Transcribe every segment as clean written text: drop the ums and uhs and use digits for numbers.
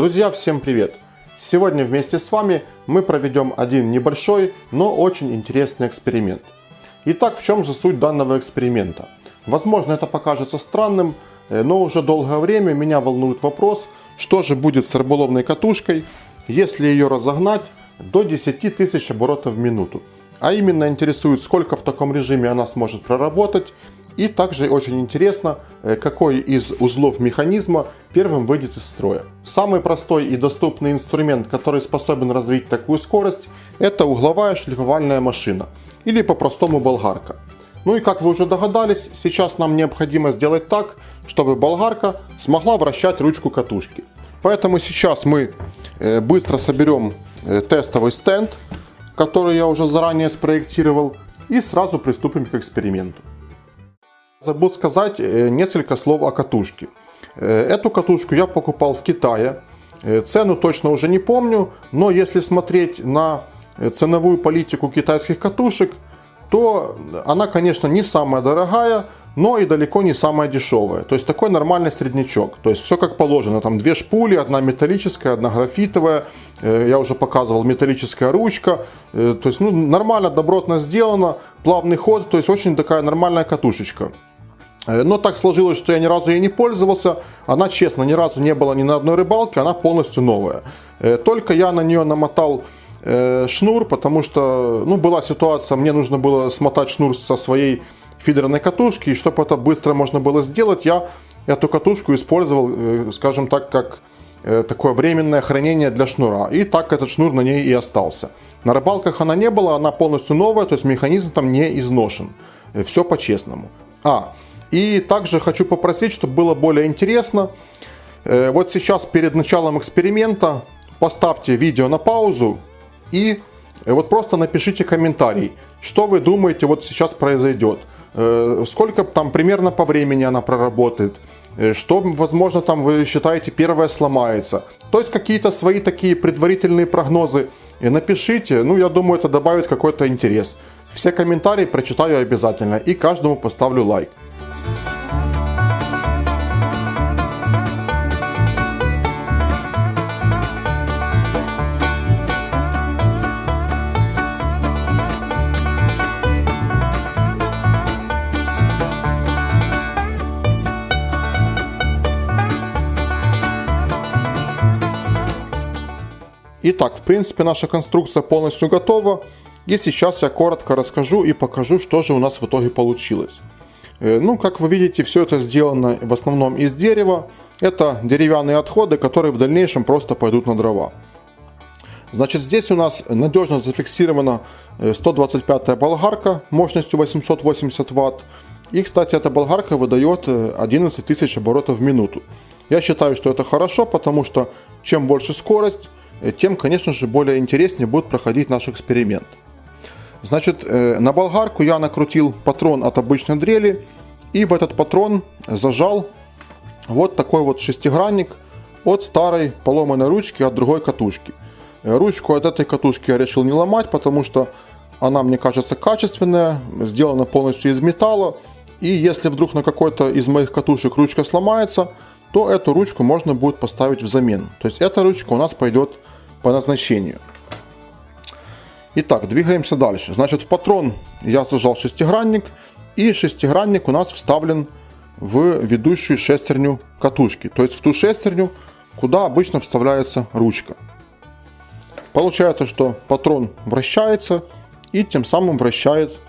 Друзья, всем привет! Сегодня вместе с вами мы проведем один небольшой, но очень интересный эксперимент. Итак, в чем же суть данного эксперимента? Возможно, это покажется странным, но уже долгое время меня волнует вопрос, что же будет с рыболовной катушкой, если ее разогнать до 10 тысяч оборотов в минуту. А именно интересует, сколько в таком режиме она сможет проработать. И также очень интересно, какой из узлов механизма первым выйдет из строя. Самый простой и доступный инструмент, который способен развить такую скорость, это угловая шлифовальная машина, или по-простому болгарка. Ну и как вы уже догадались, сейчас нам необходимо сделать так, чтобы болгарка смогла вращать ручку катушки. Поэтому сейчас мы быстро соберем тестовый стенд, который я уже заранее спроектировал, и сразу приступим к эксперименту. Забыл сказать несколько слов о катушке. Эту катушку я покупал в Китае. Цену точно уже не помню, но если смотреть на ценовую политику китайских катушек, то она, конечно, не самая дорогая, но и далеко не самая дешевая. То есть такой нормальный среднячок. То есть все как положено. Там две шпули, одна металлическая, одна графитовая. Я уже показывал, металлическая ручка. То есть нормально, добротно сделано, плавный ход. То есть очень такая нормальная катушечка. Но так сложилось, что я ни разу ей не пользовался. Она, честно, ни разу не была ни на одной рыбалке, она полностью новая. Только я на нее намотал шнур, потому что была ситуация, мне нужно было смотать шнур со своей фидерной катушки. И чтобы это быстро можно было сделать, я эту катушку использовал, скажем так, как такое временное хранение для шнура. И так этот шнур на ней и остался. На рыбалках она не была, она полностью новая, то есть механизм там не изношен. Все по-честному. И также хочу попросить, чтобы было более интересно. Вот сейчас перед началом эксперимента поставьте видео на паузу и вот просто напишите комментарий, что вы думаете вот сейчас произойдет. Сколько там примерно по времени она проработает. Что, возможно, там вы считаете первое сломается. То есть какие-то свои такие предварительные прогнозы напишите. Я думаю, это добавит какой-то интерес. Все комментарии прочитаю обязательно и каждому поставлю лайк. Итак, в принципе, наша конструкция полностью готова. И сейчас я коротко расскажу и покажу, что же у нас в итоге получилось. Как вы видите, все это сделано в основном из дерева. Это деревянные отходы, которые в дальнейшем просто пойдут на дрова. Значит, здесь у нас надежно зафиксирована 125-я болгарка мощностью 880 Вт. И, кстати, эта болгарка выдает 11 тысяч оборотов в минуту. Я считаю, что это хорошо, потому что чем больше скорость, тем, конечно же, более интереснее будет проходить наш эксперимент. Значит, на болгарку я накрутил патрон от обычной дрели и в этот патрон зажал вот такой вот шестигранник от старой поломанной ручки от другой катушки. Ручку от этой катушки я решил не ломать, потому что она, мне кажется, качественная, сделана полностью из металла. И если вдруг на какой-то из моих катушек ручка сломается, то эту ручку можно будет поставить взамен. То есть эта ручка у нас пойдет по назначению. Итак, двигаемся дальше. Значит, в патрон я зажал шестигранник, и шестигранник у нас вставлен в ведущую шестерню катушки. То есть в ту шестерню, куда обычно вставляется ручка. Получается, что патрон вращается и тем самым вращает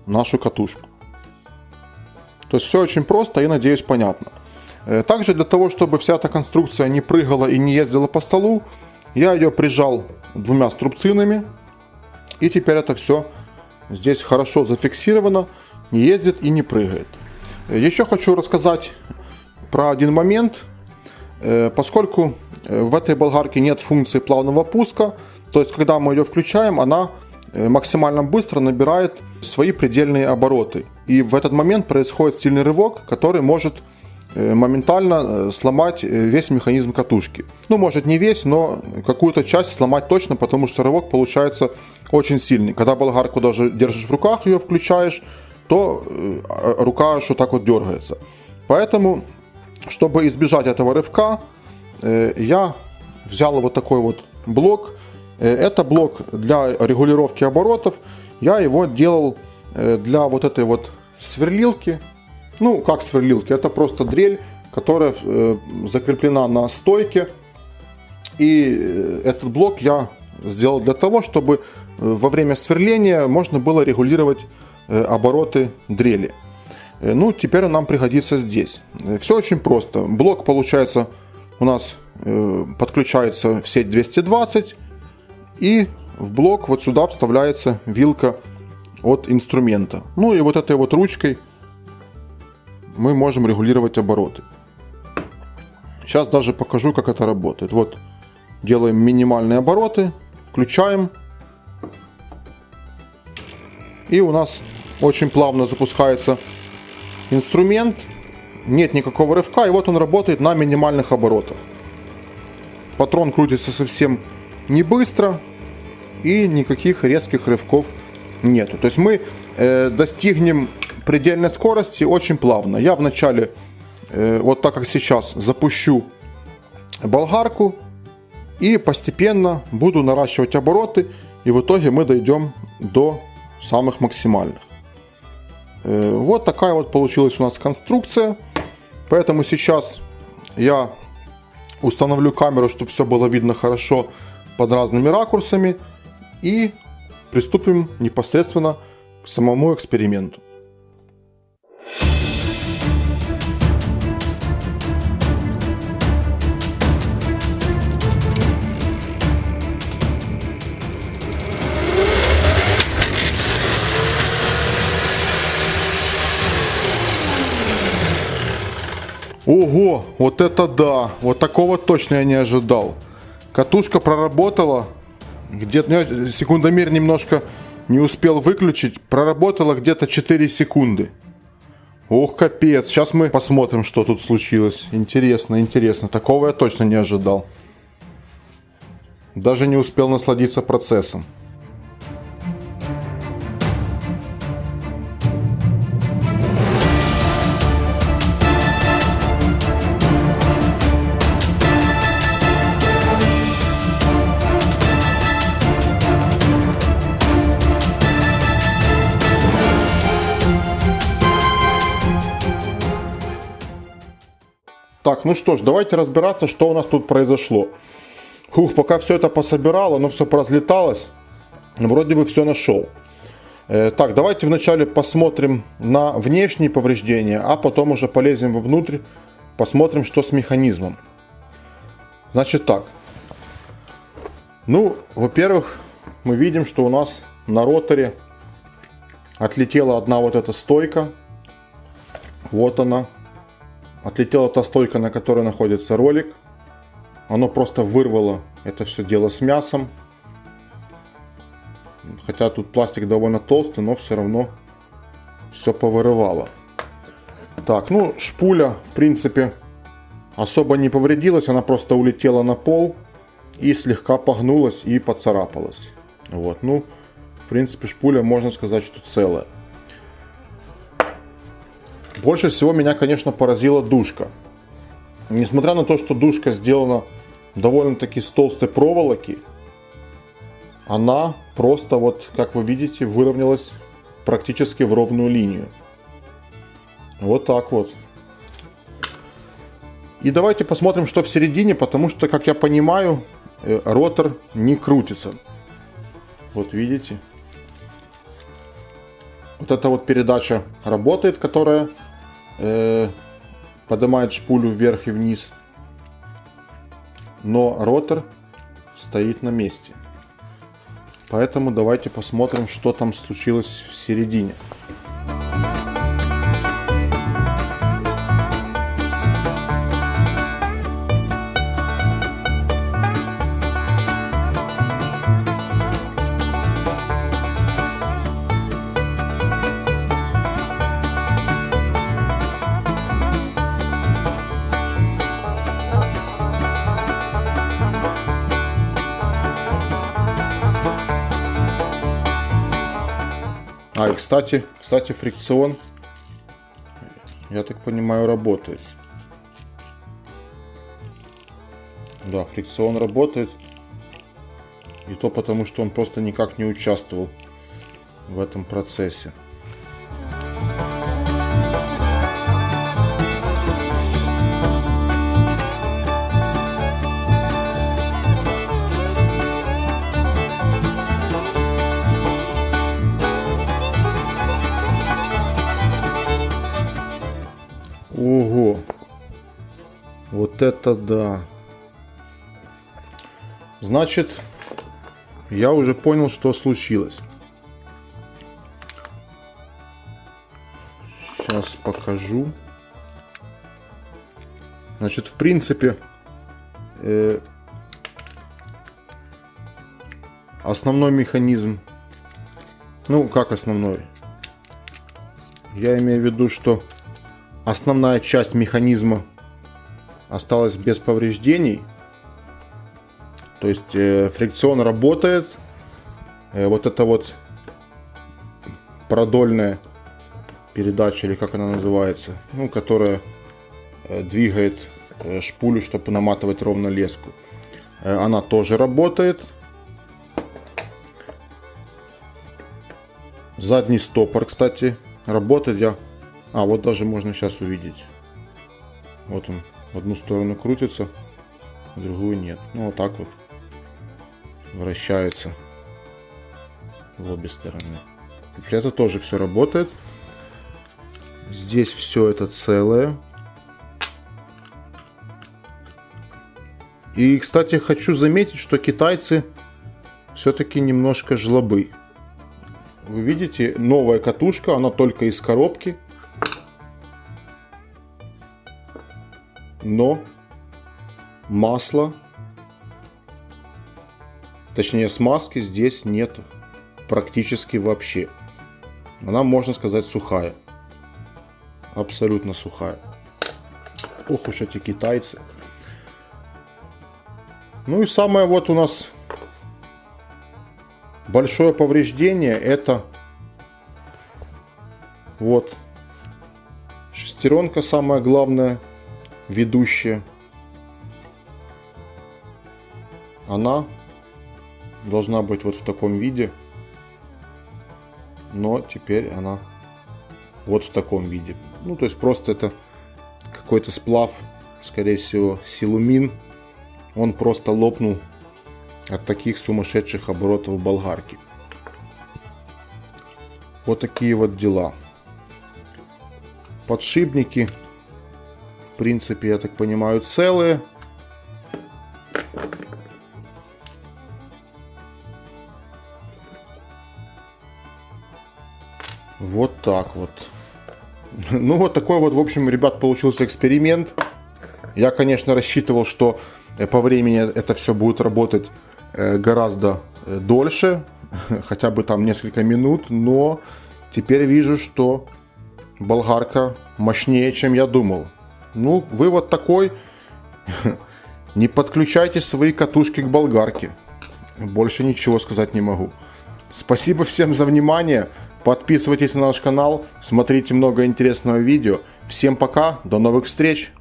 нашу катушку. То есть все очень просто и, надеюсь, понятно. Также для того, чтобы вся эта конструкция не прыгала и не ездила по столу, я ее прижал двумя струбцинами. И теперь это все здесь хорошо зафиксировано, не ездит и не прыгает. Еще хочу рассказать про один момент. Поскольку в этой болгарке нет функции плавного пуска, то есть когда мы ее включаем, она максимально быстро набирает свои предельные обороты. И в этот момент происходит сильный рывок, который может моментально сломать весь механизм катушки. Может не весь, но какую-то часть сломать точно, потому что рывок получается очень сильный. Когда болгарку даже держишь в руках, ее включаешь, то рука аж вот так вот дергается. Поэтому, чтобы избежать этого рывка, я взял вот такой вот блок. Это блок для регулировки оборотов. Я его делал для вот этой вот сверлилки. Ну, как сверлилки, это просто дрель, которая закреплена на стойке. И этот блок я сделал для того, чтобы во время сверления можно было регулировать обороты дрели. Ну, теперь он нам пригодится здесь. Все очень просто. Блок, получается, у нас подключается в сеть 220. И в блок вот сюда вставляется вилка от инструмента. Ну и вот этой вот ручкой мы можем регулировать обороты. Сейчас даже покажу, как это работает. Вот делаем минимальные обороты, включаем. И у нас очень плавно запускается инструмент. Нет никакого рывка, и вот он работает на минимальных оборотах. Патрон крутится совсем не быстро, и никаких резких рывков нету. То есть мы достигнем предельной скорости очень плавно. Я вначале, вот так как сейчас, запущу болгарку и постепенно буду наращивать обороты, и в итоге мы дойдем до самых максимальных. Вот такая вот получилась у нас конструкция. Поэтому сейчас я установлю камеру, чтобы все было видно хорошо под разными ракурсами, и приступим непосредственно к самому эксперименту. Ого, вот это да! Вот такого точно я не ожидал. Катушка проработала. Где-то секундомер немножко не успел выключить. Проработала где-то 4 секунды. Ох, капец. Сейчас мы посмотрим, что тут случилось. Интересно, интересно. Такого я точно не ожидал. Даже не успел насладиться процессом. Так, ну что ж, давайте разбираться, что у нас тут произошло. Пока все это пособирал, оно все поразлеталось. Вроде бы все нашел. Так, давайте вначале посмотрим на внешние повреждения, а потом уже полезем вовнутрь, посмотрим, что с механизмом. Значит так. Ну, во-первых, мы видим, что у нас на роторе отлетела одна вот эта стойка. Вот она. Отлетела та стойка, на которой находится ролик. Оно просто вырвало это все дело с мясом. Хотя тут пластик довольно толстый, но все равно все повырывало. Так, ну шпуля в принципе особо не повредилась. Она просто улетела на пол и слегка погнулась и поцарапалась. Вот, ну в принципе шпуля, можно сказать, что целая. Больше всего меня, конечно, поразила дужка. Несмотря на то, что дужка сделана довольно-таки с толстой проволоки, она просто, вот, как вы видите, выровнялась практически в ровную линию. Вот так вот. И давайте посмотрим, что в середине, потому что, как я понимаю, ротор не крутится. Вот видите? Вот эта вот передача работает, которая поднимает шпулю вверх и вниз. Но ротор стоит на месте. Поэтому давайте посмотрим, что там случилось в середине. И кстати, фрикцион, я так понимаю, работает. Да, фрикцион работает. И то потому, что он просто никак не участвовал в этом процессе. Ого! Вот это да! Значит, я уже понял, что случилось. Сейчас покажу. Значит, в принципе, основной механизм, ну как основной, я имею в виду, что основная часть механизма осталась без повреждений. То есть фрикцион работает. Вот это вот продольная передача, или как она называется, ну, которая двигает шпулю, чтобы наматывать ровно леску. Она тоже работает. Задний стопор, кстати, работает. Вот даже можно сейчас увидеть. Вот он в одну сторону крутится, в другую нет. Ну, вот так вот вращается в обе стороны. Это тоже все работает. Здесь все это целое. И, кстати, хочу заметить, что китайцы все-таки немножко жлобы. Вы видите, новая катушка, она только из коробки. Но масла, точнее смазки здесь нет практически вообще. Она, можно сказать, сухая. Абсолютно сухая. Ох уж эти китайцы. Ну и самое вот у нас большое повреждение — это вот шестеренка, самая главная, ведущая. Она должна быть вот в таком виде, но теперь она вот в таком виде. Ну, то есть просто это какой-то сплав, скорее всего, силумин. Он просто лопнул от таких сумасшедших оборотов болгарки. Вот такие вот дела. Подшипники, в принципе, я так понимаю, целые. Вот так вот. Ну, вот такой вот, в общем, ребят, получился эксперимент. Я, конечно, рассчитывал, что по времени это все будет работать гораздо дольше, хотя бы там несколько минут, но теперь вижу, что болгарка мощнее, чем я думал. Ну, вывод такой: не подключайте свои катушки к болгарке. Больше ничего сказать не могу. Спасибо всем за внимание. Подписывайтесь на наш канал, смотрите много интересного видео. Всем пока, до новых встреч!